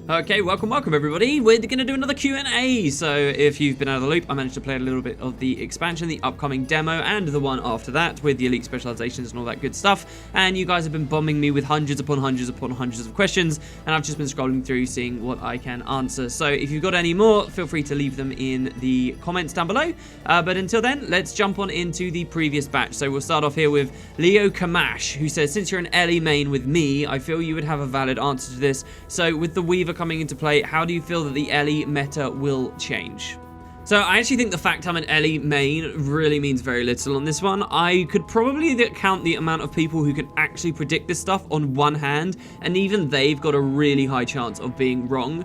Okay, welcome everybody. We're going to do another Q&A. So if you've been out of the loop, I managed to play a little bit of the expansion, the upcoming demo, and the one after that with the elite specializations and all that good stuff. And you guys have been bombing me with hundreds upon hundreds upon hundreds of questions, and I've just been scrolling through seeing what I can answer. So if you've got any more, feel free to leave them in the comments down below. But until then, let's jump on into the previous batch. So we'll start off here with Leo Kamash, who says, since you're an Ellie main with me, I feel you would have a valid answer to this. So with the Weaver coming into play, how do you feel that the Ellie meta will change? So I actually think the fact I'm an Ellie main really means very little on this one. I could probably count the amount of people who can actually predict this stuff on one hand, and even they've got a really high chance of being wrong.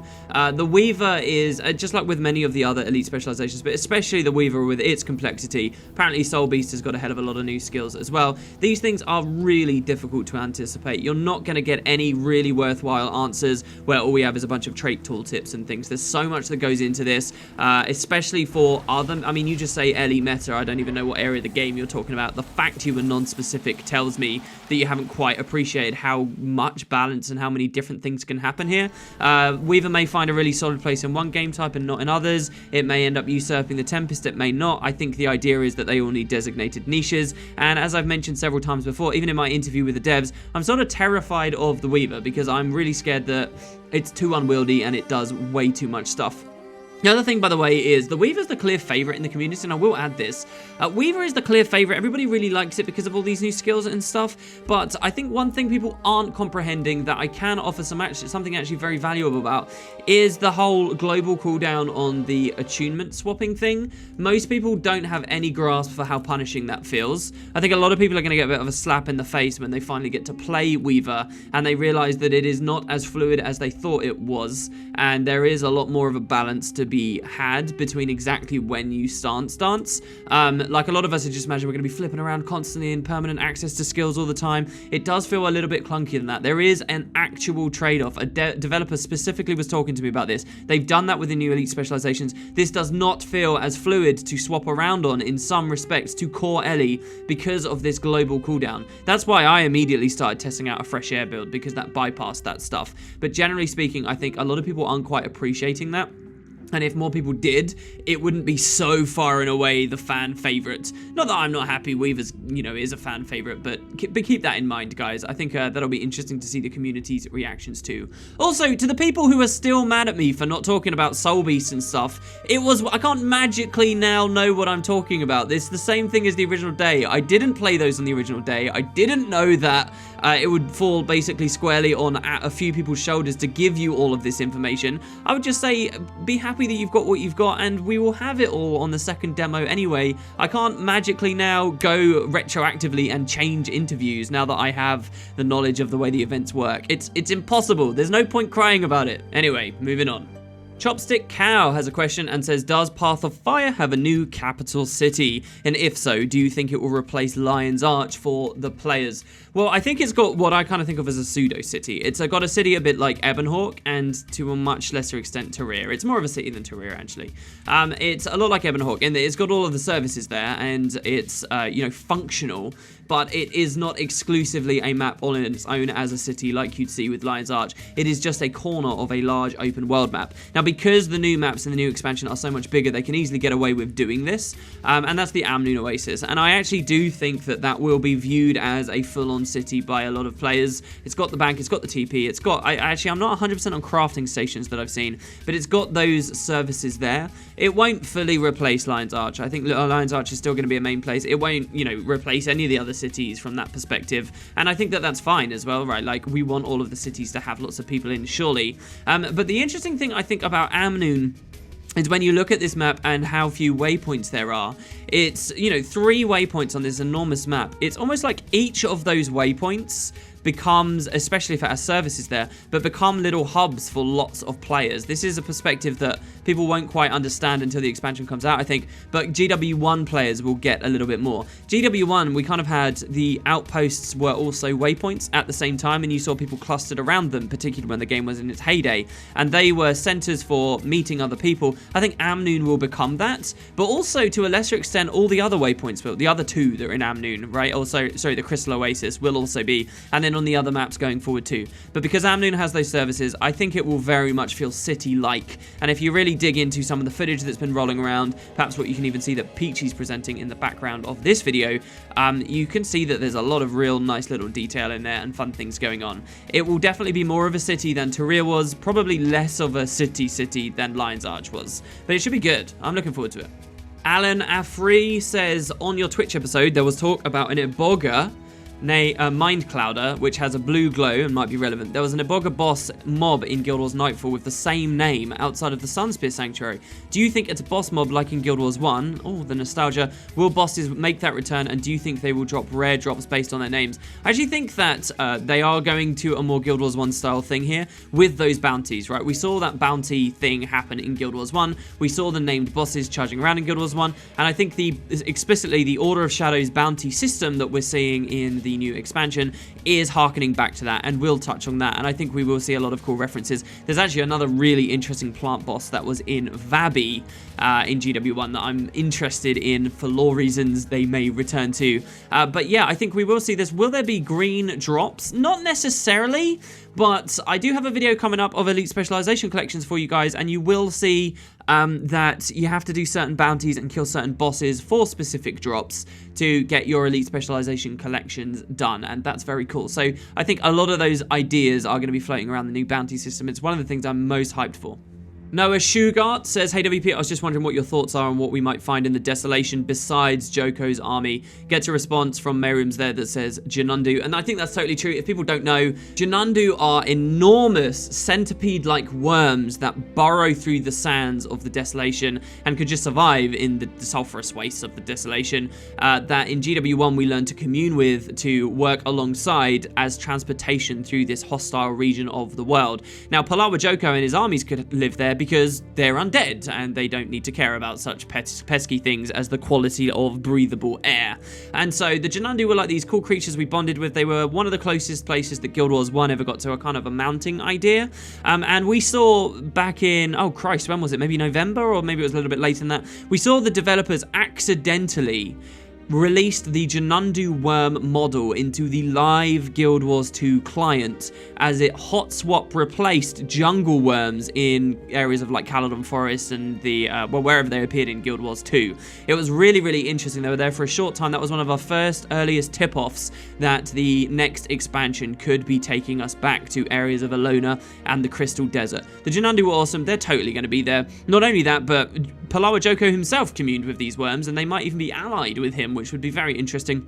The Weaver is, just like with many of the other elite specializations, but especially the Weaver with its complexity, apparently Soul Beast has got a hell of a lot of new skills as well. These things are really difficult to anticipate. You're not going to get any really worthwhile answers where all we have is a bunch of trait tooltips and things. There's so much that goes into this, especially for other, I mean, you just say Ellie meta, I don't even know what area of the game you're talking about. The fact you were non-specific tells me that you haven't quite appreciated how much balance and how many different things can happen here. Weaver may find a really solid place in one game type and not in others. It may end up usurping the Tempest, it may not. I think the idea is that they all need designated niches, and as I've mentioned several times before, even in my interview with the devs, I'm sort of terrified of the Weaver because I'm really scared that it's too unwieldy and it does way too much stuff. The other thing, by the way, is the Weaver's the clear favourite in the community, and I will add this. Weaver is the clear favourite. Everybody really likes it because of all these new skills and stuff, but I think one thing people aren't comprehending that I can offer something actually very valuable about is the whole global cooldown on the attunement swapping thing. Most people don't have any grasp for how punishing that feels. I think a lot of people are going to get a bit of a slap in the face when they finally get to play Weaver and they realise that it is not as fluid as they thought it was, and there is a lot more of a balance to be had between exactly when you stance. Like a lot of us, I just imagine we're going to be flipping around constantly in permanent access to skills all the time. It does feel a little bit clunkier than that. There is an actual trade-off. A developer specifically was talking to me about this. They've done that with the new elite specializations. This does not feel as fluid to swap around on in some respects to core Ellie because of this global cooldown. That's why I immediately started testing out a fresh air build, because that bypassed that stuff. But generally speaking, I think a lot of people aren't quite appreciating that. And if more people did, it wouldn't be so far and away the fan favorite. Not that I'm not happy Weaver's, is a fan favorite, but keep that in mind, guys. I think that'll be interesting to see the community's reactions too. Also, to the people who are still mad at me for not talking about Soul Beast and stuff, I can't magically now know what I'm talking about. It's the same thing as the original day. I didn't play those on the original day. I didn't know that it would fall basically squarely on a few people's shoulders to give you all of this information. I would just say, be happy that you've got what you've got, and we will have it all on the second demo anyway. I can't magically now go retroactively and change interviews now that I have the knowledge of the way the events work. It's impossible. There's no point crying about it. Anyway, moving on. Chopstick Cow has a question and says, does Path of Fire have a new capital city? And if so, do you think it will replace Lion's Arch for the players? Well, I think it's got what I kind of think of as a pseudo-city. It's got a city a bit like Ebonhawk, and to a much lesser extent Terraria. It's more of a city than Terraria, actually. It's a lot like Ebonhawk in that it's got all of the services there, and it's, functional, but it is not exclusively a map all in its own as a city like you'd see with Lion's Arch. It is just a corner of a large open world map. Now, because the new maps in the new expansion are so much bigger, they can easily get away with doing this, and that's the Amnoon Oasis. And I actually do think that that will be viewed as a full-on city by a lot of players. It's got the bank, it's got the TP, it's got, I'm not 100% on crafting stations that I've seen, but it's got those services there. It won't fully replace Lion's Arch. I think Lion's Arch is still going to be a main place. It won't, replace any of the other cities from that perspective, and I think that that's fine as well, right? Like, we want all of the cities to have lots of people in, surely. But the interesting thing I think about Amnoon is when you look at this map and how few waypoints there are. It's, 3 waypoints on this enormous map. It's almost like each of those waypoints becomes, especially if it has services there, but become little hubs for lots of players. This is a perspective that people won't quite understand until the expansion comes out, I think, but GW1 players will get a little bit more. GW1, we kind of had the outposts were also waypoints at the same time, and you saw people clustered around them, particularly when the game was in its heyday, and they were centers for meeting other people. I think Amnoon will become that, but also to a lesser extent extent, all the other waypoints will, the other 2 that are in Amnoon, right? Also, sorry, the Crystal Oasis will also be, and then on the other maps going forward too. But because Amnoon has those services, I think it will very much feel city-like. And if you really dig into some of the footage that's been rolling around, perhaps what you can even see that Peachy's presenting in the background of this video, you can see that there's a lot of real nice little detail in there and fun things going on. It will definitely be more of a city than Tarir was, probably less of a city than Lion's Arch was. But it should be good. I'm looking forward to it. Alan Afri says, on your Twitch episode, there was talk about an Iboga, nay, a Mind Clouder, which has a blue glow and might be relevant. There was an Iboga boss mob in Guild Wars Nightfall with the same name outside of the Sunspear Sanctuary. Do you think it's a boss mob like in Guild Wars 1? Oh, the nostalgia. Will bosses make that return, and do you think they will drop rare drops based on their names? I actually think that they are going to a more Guild Wars 1 style thing here with those bounties, right? We saw that bounty thing happen in Guild Wars 1. We saw the named bosses charging around in Guild Wars 1, and I think explicitly the Order of Shadows bounty system that we're seeing in the new expansion is harkening back to that, and we'll touch on that, and I think we will see a lot of cool references. There's actually another really interesting plant boss that was in Vabi in GW1 that I'm interested in for lore reasons they may return to. But yeah, I think we will see this. Will there be green drops? Not necessarily, but I do have a video coming up of Elite Specialization collections for you guys, and you will see that you have to do certain bounties and kill certain bosses for specific drops to get your Elite Specialization collections done, and that's very cool. So I think a lot of those ideas are going to be floating around the new bounty system. It's one of the things I'm most hyped for. Noah Shugart says, hey WP, I was just wondering what your thoughts are on what we might find in the Desolation besides Joko's army. Gets a response from Miriam's there that says Janundu, and I think that's totally true. If people don't know, Janundu are enormous centipede-like worms that burrow through the sands of the Desolation and could just survive in the sulfurous wastes of the Desolation that in GW1 we learned to commune with, to work alongside as transportation through this hostile region of the world. Now, Palawa Joko and his armies could live there because they're undead and they don't need to care about such pesky things as the quality of breathable air. And so the Janundu were like these cool creatures we bonded with. They were one of the closest places that Guild Wars 1 ever got to a kind of a mounting idea. And we saw back in, oh Christ, when was it? Maybe November, or maybe it was a little bit later than that. We saw the developers accidentally released the Janundu worm model into the live Guild Wars 2 client as it hot swap replaced jungle worms in areas of like Caledon Forest and the well, wherever they appeared in Guild Wars 2. It was really, really interesting. They were there for a short time. That was one of our first earliest tip-offs that the next expansion could be taking us back to areas of Alona and the Crystal Desert. The Janundu were awesome. They're totally going to be there. Not only that, but Palawa Joko himself communed with these worms, and they might even be allied with him, which would be very interesting.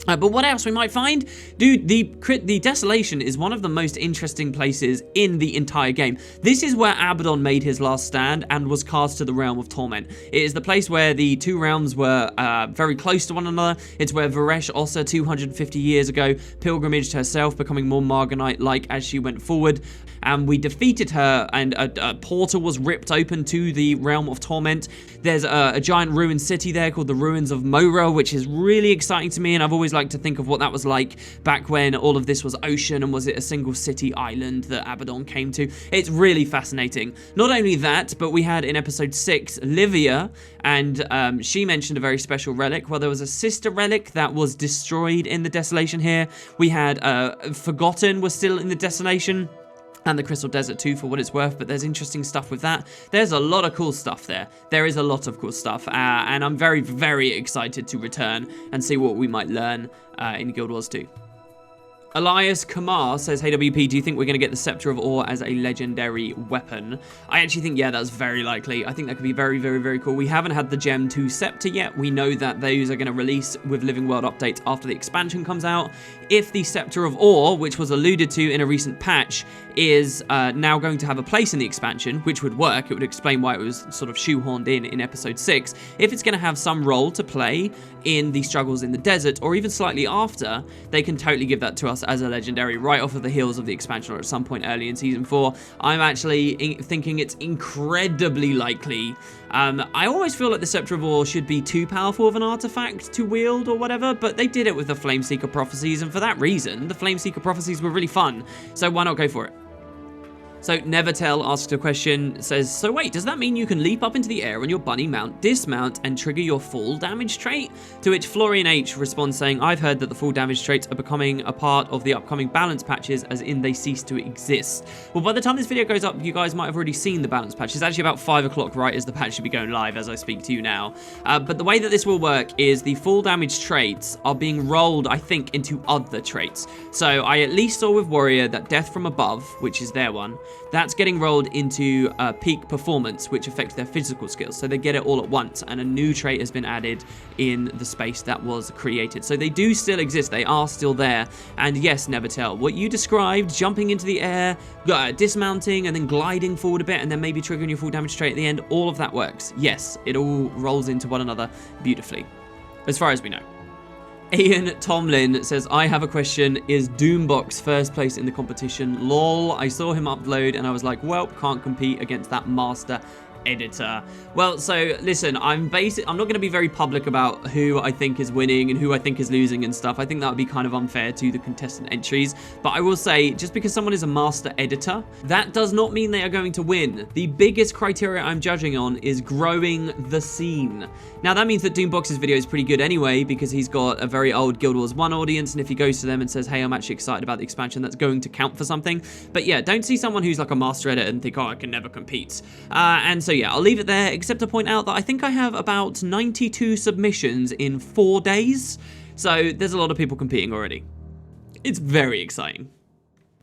But what else we might find? Dude, the Desolation is one of the most interesting places in the entire game. This is where Abaddon made his last stand and was cast to the Realm of Torment. It is the place where the two realms were very close to one another. It's where Varesh Ossa 250 years ago pilgrimaged herself, becoming more Marganite-like as she went forward. And we defeated her, and a portal was ripped open to the Realm of Torment. There's a giant ruined city there called the Ruins of Mora, which is really exciting to me, and I've always liked to think of what that was like back when all of this was ocean, and was it a single city island that Abaddon came to? It's really fascinating. Not only that, but we had in episode 6, Livia, and she mentioned a very special relic. Well, there was a sister relic that was destroyed in the Desolation here. We had Forgotten was still in the Desolation, and the Crystal Desert too, for what it's worth, but there's interesting stuff with that. There's a lot of cool stuff there. There is a lot of cool stuff, and I'm very, very excited to return and see what we might learn in Guild Wars 2. Elias Kamar says, hey WP, do you think we're going to get the Scepter of Ore as a legendary weapon? I actually think, yeah, that's very likely. I think that could be very, very, very cool. We haven't had the Gem 2 Scepter yet. We know that those are going to release with Living World updates after the expansion comes out. If the Scepter of Ore, which was alluded to in a recent patch, is now going to have a place in the expansion, which would work, it would explain why it was sort of shoehorned in episode 6. If it's going to have some role to play in the struggles in the desert, or even slightly after, they can totally give that to us as a legendary right off of the heels of the expansion, or at some point early in season 4. I'm actually thinking it's incredibly likely. I always feel like the Scepter of Ore should be too powerful of an artifact to wield or whatever, but they did it with the Flameseeker Prophecies, and for that reason, the Flameseeker Prophecies were really fun, so why not go for it? So Nevertell asks a question, says, so wait, does that mean you can leap up into the air on your bunny mount, dismount, and trigger your full damage trait? To which Florian H responds saying, I've heard that the full damage traits are becoming a part of the upcoming balance patches, as in they cease to exist. Well, by the time this video goes up, you guys might have already seen the balance patch. It's actually about 5 o'clock, right, as the patch should be going live as I speak to you now. But the way that this will work is the full damage traits are being rolled, I think, into other traits. So I at least saw with Warrior that Death from Above, which is their one, that's getting rolled into peak performance, which affects their physical skills. So they get it all at once, and a new trait has been added in the space that was created. So they do still exist. They are still there. And yes, Nevertell, what you described, jumping into the air, dismounting, and then gliding forward a bit, and then maybe triggering your full damage trait at the end, all of that works. Yes, it all rolls into one another beautifully, as far as we know. Ian Tomlin says, I have a question. Is Doombox first place in the competition? Lol. I saw him upload and I was like, well, can't compete against that master editor. Well, so listen, I'm not going to be very public about who I think is winning and who I think is losing and stuff. I think that would be kind of unfair to the contestant entries. But I will say, just because someone is a master editor, that does not mean they are going to win. The biggest criteria I'm judging on is growing the scene. Now, that means that Doombox's video is pretty good anyway, because he's got a very old Guild Wars 1 audience, and if he goes to them and says, hey, I'm actually excited about the expansion, that's going to count for something. But yeah, don't see someone who's like a master editor and think, oh, I can never compete. And so yeah, I'll leave it there, except to point out that I think I have about 92 submissions in 4 days. So there's a lot of people competing already. It's very exciting.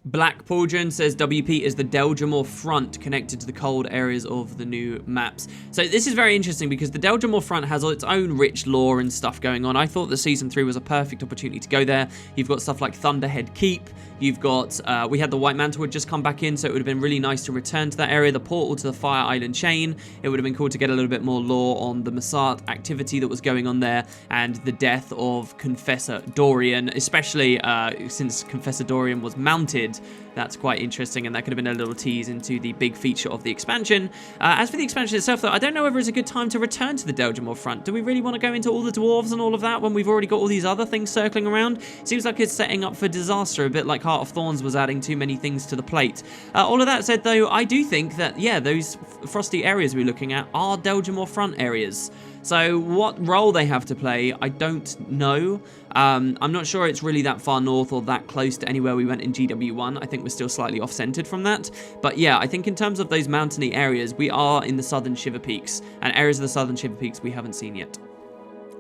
Black Pauldron says WP is the Deldrimor front connected to the cold areas of the new maps. So this is very interesting because the Deldrimor front has its own rich lore and stuff going on. I thought that Season 3 was a perfect opportunity to go there. You've got stuff like Thunderhead Keep. You've got, we had the White Mantle had just come back in, so it would have been really nice to return to that area. The portal to the Fire Island chain. It would have been cool to get a little bit more lore on the Massart activity that was going on there and the death of Confessor Dorian, especially since Confessor Dorian was mounted. That's quite interesting, and that could have been a little tease into the big feature of the expansion. As for the expansion itself, though, I don't know whether it's a good time to return to the Deldrimor front. Do we really want to go into all the dwarves and all of that when we've already got all these other things circling around? Seems like it's setting up for disaster, a bit like Heart of Thorns was adding too many things to the plate. All of that said, though, I do think that, yeah, those frosty areas we're looking at are Deldrimor front areas. So what role they have to play, I don't know. I'm not sure it's really that far north or that close to anywhere we went in GW1. I think we're still slightly off-centered from that. But yeah, I think in terms of those mountainy areas, we are in the southern Shiver Peaks, and areas of the southern Shiver Peaks we haven't seen yet.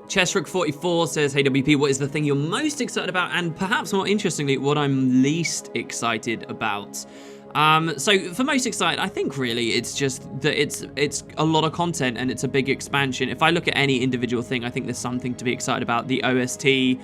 Chessrook44 says, hey WP, what is the thing you're most excited about? And perhaps more interestingly, what I'm least excited about. So for most excited, I think really it's just that it's a lot of content and it's a big expansion. If I look at any individual thing, I think there's something to be excited about. The OST,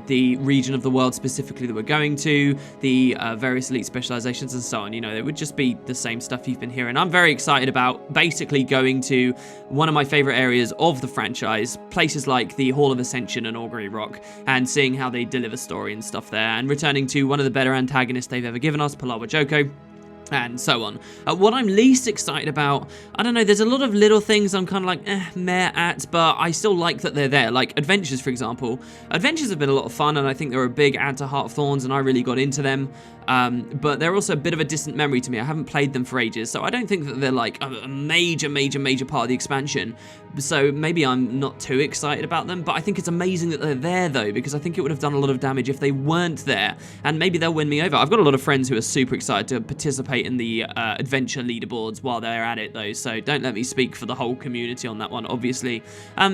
the region of the world specifically that we're going to, the various elite specializations and so on. You know, it would just be the same stuff you've been hearing. I'm very excited about basically going to one of my favorite areas of the franchise, places like the Hall of Ascension and Augury Rock, and seeing how they deliver story and stuff there, and returning to one of the better antagonists they've ever given us, Palawa Joko, and so on. What I'm least excited about, I don't know, there's a lot of little things I'm kind of like, meh at, but I still like that they're there. Like Adventures, for example. Adventures have been a lot of fun, and I think they're a big add to Heart of Thorns, and I really got into them. But they're also a bit of a distant memory to me. I haven't played them for ages, so I don't think that they're like a major part of the expansion. So maybe I'm not too excited about them, but I think it's amazing that they're there though, because I think it would have done a lot of damage if they weren't there, and maybe they'll win me over. I've got a lot of friends who are super excited to participate in the adventure leaderboards while they're at it though, so don't let me speak for the whole community on that one, obviously.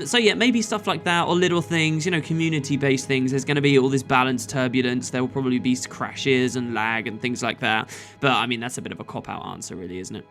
So yeah, maybe stuff like that, or little things, you know, community-based things. There's going to be all this balance turbulence. There will probably be crashes and lag and things like that, but I mean, that's a bit of a cop-out answer really, isn't it?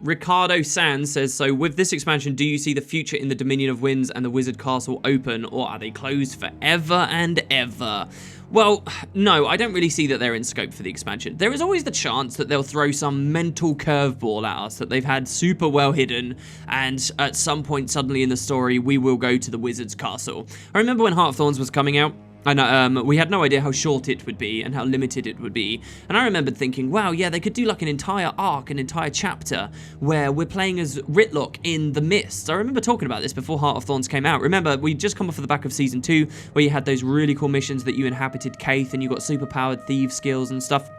Ricardo Sands says, so with this expansion, do you see the future in the Dominion of Winds and the Wizard Castle open, or are they closed forever and ever? Well, no, I don't really see that they're in scope for the expansion. There is always the chance that they'll throw some mental curveball at us that they've had super well hidden, and at some point suddenly in the story, we will go to the Wizard's Castle. I remember when Heart of Thorns was coming out, and we had no idea how short it would be and how limited it would be. And I remembered thinking, wow, yeah, they could do like an entire arc, an entire chapter, where we're playing as Ritlock in the Mist. I remember talking about this before Heart of Thorns came out. Remember, we'd just come off of the back of Season 2, where you had those really cool missions that you inhabited Kaith, and you got super-powered thief skills and stuff.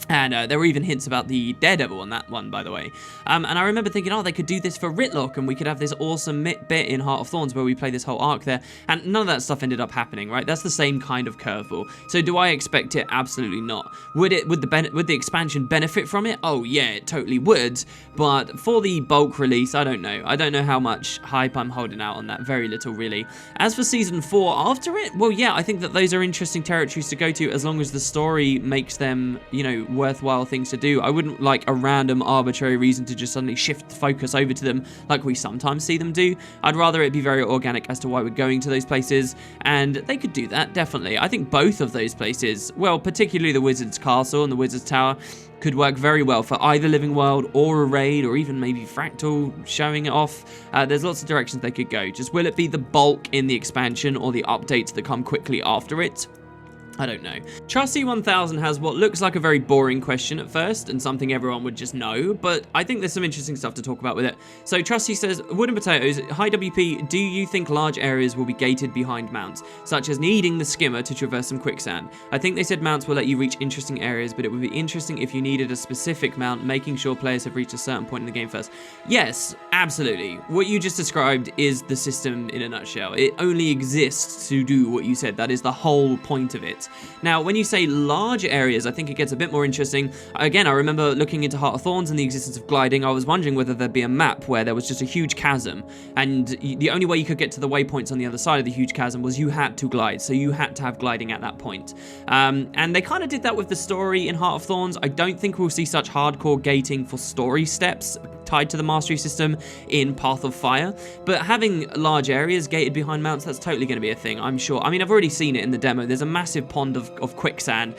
And there were even hints about the Daredevil on that one, by the way. And I remember thinking, oh, they could do this for Ritlock, and we could have this awesome bit in Heart of Thorns where we play this whole arc there. And none of that stuff ended up happening, right? That's the same kind of curveball. So do I expect it? Absolutely not. Would the expansion benefit from it? Oh yeah, it totally would. But for the bulk release, I don't know. I don't know how much hype I'm holding out on that. Very little, really. As for Season 4 after it, well, yeah, I think that those are interesting territories to go to as long as the story makes them, you know, worthwhile things to do. I wouldn't like a random arbitrary reason to just suddenly shift focus over to them like we sometimes see them do. I'd rather it be very organic as to why we're going to those places, and they could do that, definitely. I think both of those places, well, particularly the Wizard's Castle and the Wizard's Tower, could work very well for either Living World or a raid, or even maybe Fractal showing it off. There's lots of directions they could go. Just will it be the bulk in the expansion or the updates that come quickly after it? I don't know. Trusty1000 has what looks like a very boring question at first, and something everyone would just know, but I think there's some interesting stuff to talk about with it. So Trusty says, Wooden Potatoes, hi WP, do you think large areas will be gated behind mounts, such as needing the skimmer to traverse some quicksand? I think they said mounts will let you reach interesting areas, but it would be interesting if you needed a specific mount, making sure players have reached a certain point in the game first. Yes, absolutely. What you just described is the system in a nutshell. It only exists to do what you said. That is the whole point of it. Now, when you say large areas, I think it gets a bit more interesting. Again, I remember looking into Heart of Thorns and the existence of gliding. I was wondering whether there'd be a map where there was just a huge chasm, and the only way you could get to the waypoints on the other side of the huge chasm was you had to glide, so you had to have gliding at that point. And they kind of did that with the story in Heart of Thorns. I don't think we'll see such hardcore gating for story steps tied to the mastery system in Path of Fire, but having large areas gated behind mounts, that's totally going to be a thing, I'm sure. I mean, I've already seen it in the demo. There's a massive pond of quicksand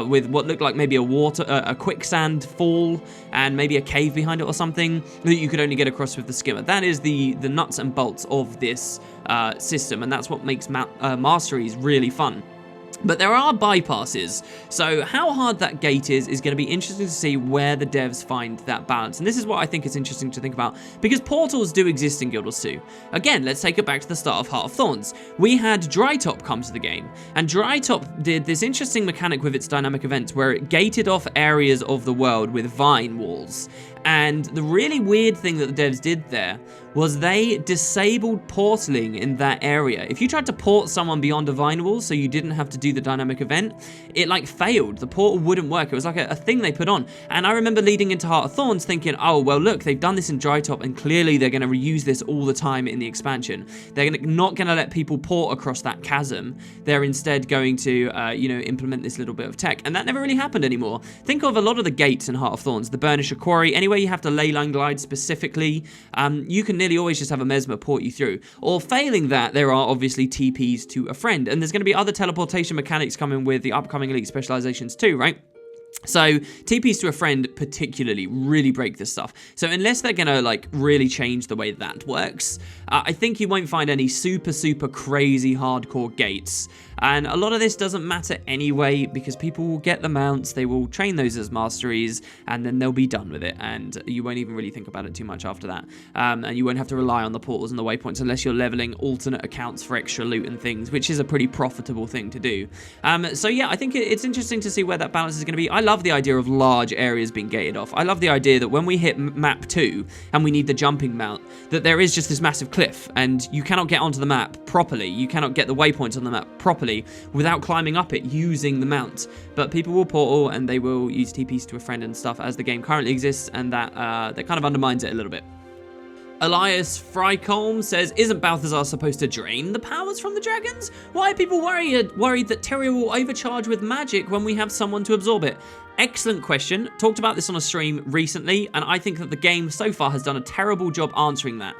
with what looked like maybe a quicksand fall and maybe a cave behind it or something that you could only get across with the skimmer. That is the nuts and bolts of this system, and that's what makes masteries really fun. But there are bypasses, so how hard that gate is going to be interesting to see where the devs find that balance. And this is what I think is interesting to think about, because portals do exist in Guild Wars 2. Again, let's take it back to the start of Heart of Thorns. We had Drytop come to the game, and Drytop did this interesting mechanic with its dynamic events where it gated off areas of the world with vine walls. And the really weird thing that the devs did there was they disabled portaling in that area. If you tried to port someone beyond a vine wall so you didn't have to do the dynamic event, it like failed. The portal wouldn't work. It was like a thing they put on. And I remember leading into Heart of Thorns thinking, oh, well, look, they've done this in Drytop, and clearly they're going to reuse this all the time in the expansion. They're not going to let people port across that chasm. They're instead going to, implement this little bit of tech. And that never really happened anymore. Think of a lot of the gates in Heart of Thorns, the Burnisher Quarry, anywhere you have to ley line glide specifically, you can nearly always just have a Mesmer port you through. Or failing that, there are obviously TPs to a friend, and there's going to be other teleportation mechanics coming with the upcoming Elite Specializations too, right? So TPs to a friend particularly really break this stuff. So unless they're gonna like really change the way that works, I think you won't find any super crazy hardcore gates. And a lot of this doesn't matter anyway, because people will get the mounts, they will train those as masteries, and then they'll be done with it, and you won't even really think about it too much after that. And you won't have to rely on the portals and the waypoints unless you're leveling alternate accounts for extra loot and things, which is a pretty profitable thing to do. So yeah, I think it's interesting to see where that balance is going to be. I love the idea of large areas being gated off. I love the idea that when we hit map 2 and we need the jumping mount, that there is just this massive cliff, and you cannot get onto the map properly. You cannot get the waypoints on the map properly without climbing up it using the mount. But people will portal and they will use TPs to a friend and stuff as the game currently exists, and that kind of undermines it a little bit. Elias Frycolm says, isn't Balthazar supposed to drain the powers from the dragons? Why are people worried that Tyria will overcharge with magic when we have someone to absorb it? Excellent question. Talked about this on a stream recently, and I think that the game so far has done a terrible job answering that.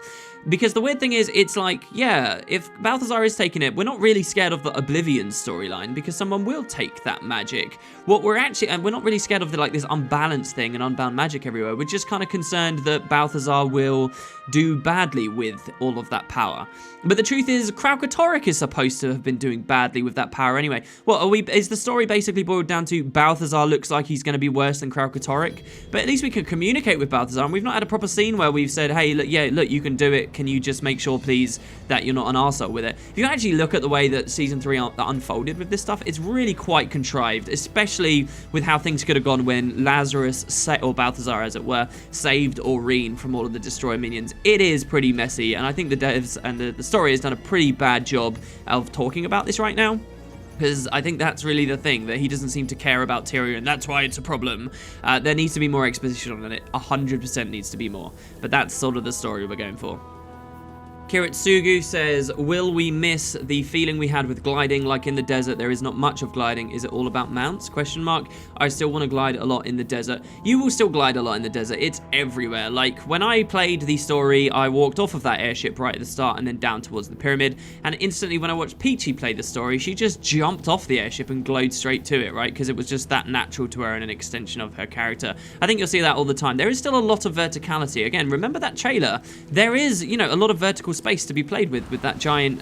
Because the weird thing is, it's like, yeah, if Balthazar is taking it, we're not really scared of the Oblivion storyline, because someone will take that magic. What we're actually, and we're not really scared of this unbalanced thing and unbound magic everywhere. We're just kind of concerned that Balthazar will do badly with all of that power. But the truth is, Kralkatorrik is supposed to have been doing badly with that power anyway. Well, is the story basically boiled down to Balthazar looks like he's going to be worse than Kralkatorrik? But at least we can communicate with Balthazar, and we've not had a proper scene where we've said, hey, look, you can do it, it, can you just make sure, please, that you're not an arsehole with it? If you actually look at the way that Season 3 unfolded with this stuff, it's really quite contrived, especially with how things could have gone when Lazarus, or Balthazar as it were, saved Aurora from all of the Destroyer minions. It is pretty messy, and I think the devs and the story has done a pretty bad job of talking about this right now. Because I think that's really the thing, that he doesn't seem to care about Tyrion. That's why it's a problem. There needs to be more exposition on it. 100% needs to be more. But that's sort of the story we're going for. Kiritsugu says, will we miss the feeling we had with gliding? Like in the desert, there is not much of gliding. Is it all about mounts? Question mark. I still want to glide a lot in the desert. You will still glide a lot in the desert. It's everywhere. Like when I played the story, I walked off of that airship right at the start and then down towards the pyramid. And instantly when I watched Peachy play the story, she just jumped off the airship and glowed straight to it, right? Because it was just that natural to her and an extension of her character. I think you'll see that all the time. There is still a lot of verticality. Again, remember that trailer? There is, you know, a lot of vertical space to be played with that giant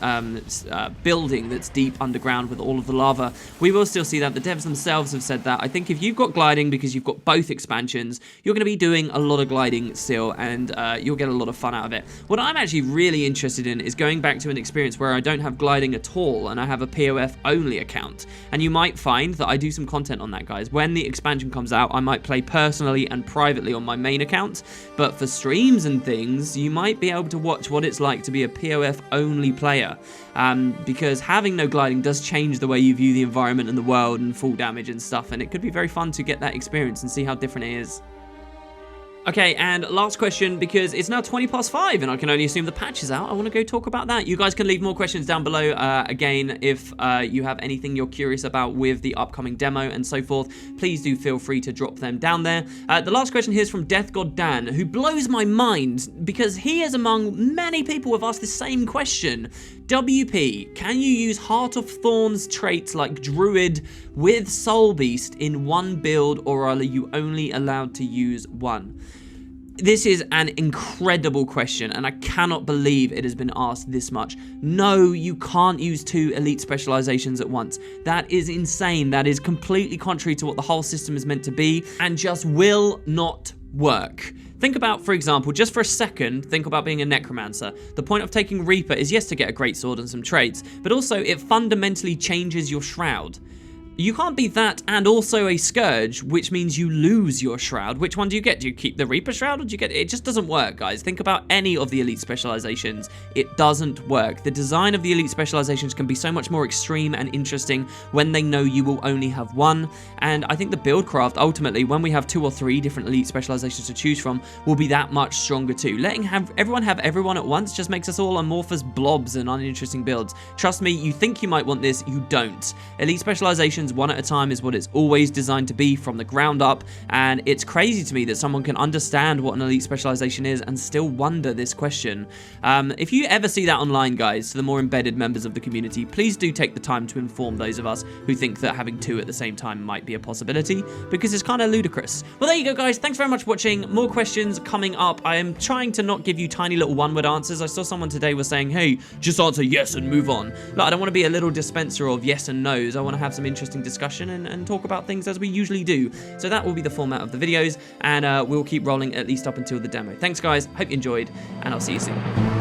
building that's deep underground with all of the lava. We will still see that. The devs themselves have said that. I think if you've got gliding because you've got both expansions, you're going to be doing a lot of gliding still, and you'll get a lot of fun out of it. What I'm actually really interested in is going back to an experience where I don't have gliding at all and I have a POF only account. And you might find that I do some content on that, guys. When the expansion comes out, I might play personally and privately on my main account, but for streams and things, you might be able to watch what it's like to be a POF only player, because having no gliding does change the way you view the environment and the world and full damage and stuff, and it could be very fun to get that experience and see how different it is. Okay, and last question, because it's now 5:20 and I can only assume the patch is out. I want to go talk about that. You guys can leave more questions down below. Again, if you have anything you're curious about with the upcoming demo and so forth, please do feel free to drop them down there. The last question here is from Death God Dan, who blows my mind because he is among many people who have asked the same question. WP, can you use Heart of Thorns traits like Druid with Soul Beast in one build, or are you only allowed to use one? This is an incredible question, and I cannot believe it has been asked this much. No, you can't use 2 elite specializations at once. That is insane. That is completely contrary to what the whole system is meant to be, and just will not work. Think about, for example, just for a second, think about being a necromancer. The point of taking Reaper is, yes, to get a great sword and some traits, but also it fundamentally changes your shroud. You can't be that and also a Scourge, which means you lose your Shroud. Which one do you get? Do you keep the Reaper Shroud, or do you get... It just doesn't work, guys. Think about any of the elite specializations. It doesn't work. The design of the elite specializations can be so much more extreme and interesting when they know you will only have one. And I think the build craft, ultimately, when we have 2 or 3 different elite specializations to choose from, will be that much stronger too. Letting everyone have everyone at once just makes us all amorphous blobs and uninteresting builds. Trust me, you think you might want this, you don't. Elite specializations one at a time is what it's always designed to be from the ground up, and it's crazy to me that someone can understand what an elite specialization is and still wonder this question. If you ever see that online, guys, to the more embedded members of the community, please do take the time to inform those of us who think that having 2 at the same time might be a possibility, because it's kind of ludicrous. Well, there you go, guys. Thanks very much for watching. More questions coming up. I am trying to not give you tiny little one-word answers. I saw someone today was saying, hey, just answer yes and move on. Look, I don't want to be a little dispenser of yes and no's. I want to have some interesting discussion and talk about things as we usually do. So that will be the format of the videos, and we'll keep rolling at least up until the demo. Thanks, guys. Hope you enjoyed, and I'll see you soon.